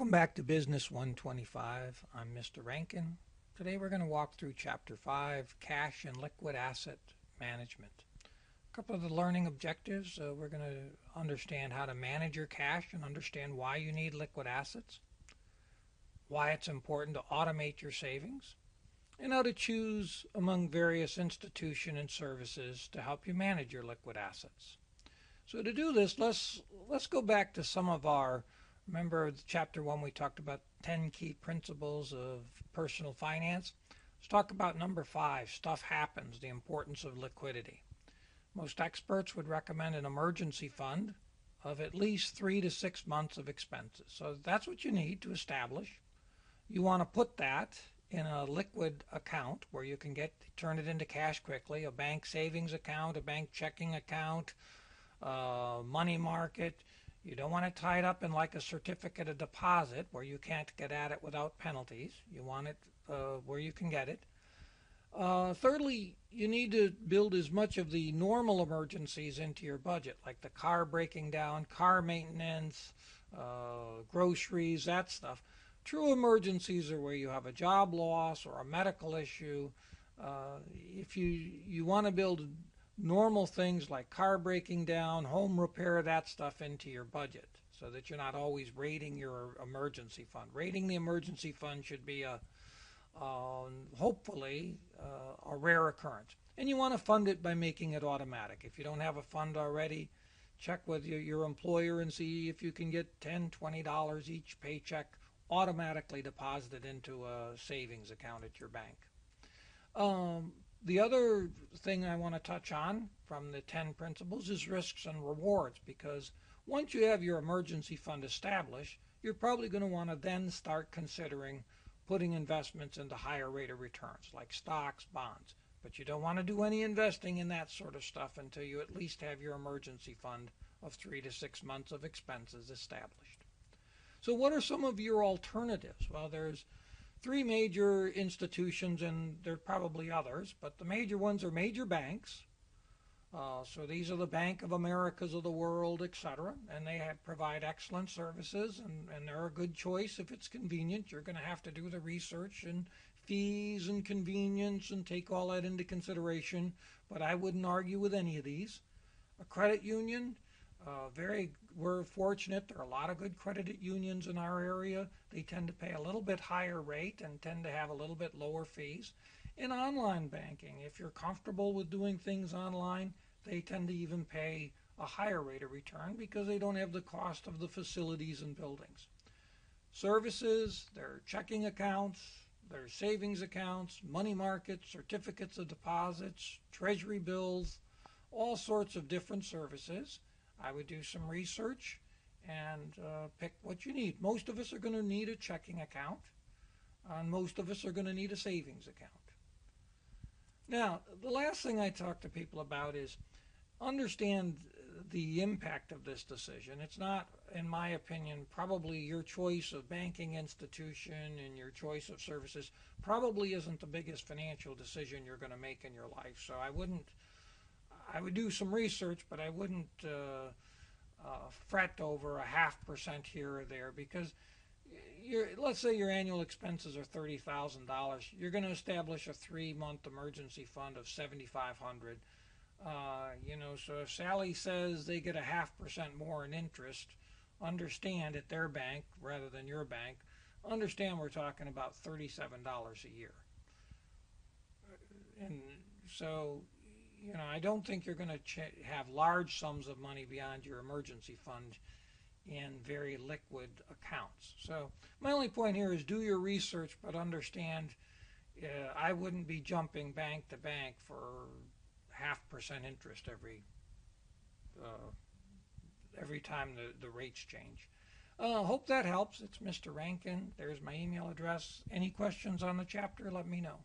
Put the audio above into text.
Welcome back to Business 125. I'm Mr. Rankin. Today we're going to walk through Chapter 5, Cash and Liquid Asset Management. A couple of the learning objectives. We're going to understand how to manage your cash and understand why you need liquid assets, why it's important to automate your savings, and how to choose among various institutions and services to help you manage your liquid assets. So to do this, let's go back to some of our, remember chapter 1 we talked about 10 key principles of personal finance. Let's talk about number 5, stuff happens, the importance of liquidity. Most experts would recommend an emergency fund of at least 3 to 6 months of expenses. So that's what you need to establish. You want to put that in a liquid account where you can turn it into cash quickly, a bank savings account, a bank checking account, money market. You don't want it tied up in like a certificate of deposit where you can't get at it without penalties. You want it where you can get it. Thirdly, you need to build as much of the normal emergencies into your budget, like the car breaking down, car maintenance, groceries, that stuff. True emergencies are where you have a job loss or a medical issue. If you want to build normal things like car breaking down, home repair, that stuff into your budget so that you're not always raiding your emergency fund. Raiding the emergency fund should be hopefully a rare occurrence. And you want to fund it by making it automatic. If you don't have a fund already, check with your employer and see if you can get $10, $20 each paycheck automatically deposited into a savings account at your bank. The other thing I want to touch on from the 10 principles is risks and rewards, because once you have your emergency fund established, you're probably going to want to then start considering putting investments into higher rate of returns like stocks, bonds. But you don't want to do any investing in that sort of stuff until you at least have your emergency fund of 3 to 6 months of expenses established. So what are some of your alternatives? Well, there's 3 major institutions, and there are probably others, but the major ones are major banks. So these are the Bank of Americas of the world, etc. And they provide excellent services, and they're a good choice if it's convenient. You're going to have to do the research and fees and convenience and take all that into consideration, but I wouldn't argue with any of these. A credit union, we're fortunate. There are a lot of good credit unions in our area. They tend to pay a little bit higher rate and tend to have a little bit lower fees. In online banking, if you're comfortable with doing things online, they tend to even pay a higher rate of return because they don't have the cost of the facilities and buildings. Services, their checking accounts, their savings accounts, money markets, certificates of deposits, treasury bills, all sorts of different services. I would do some research and pick what you need. Most of us are going to need a checking account, and most of us are going to need a savings account. Now, the last thing I talk to people about is understand the impact of this decision. It's not, in my opinion, probably your choice of banking institution and your choice of services probably isn't the biggest financial decision you're going to make in your life. So I would do some research, but I wouldn't fret over a 0.5% here or there, because let's say your annual expenses are $30,000. You're going to establish a 3-month emergency fund of $7,500. So if Sally says they get a 0.5% more in interest, understand at their bank rather than your bank, understand we're talking about $37 a year. And so, I don't think you're going to have large sums of money beyond your emergency fund in very liquid accounts. So my only point here is do your research, but understand I wouldn't be jumping bank to bank for 0.5% interest every time the rates change. Hope that helps. It's Mr. Rankin. There's my email address. Any questions on the chapter, let me know.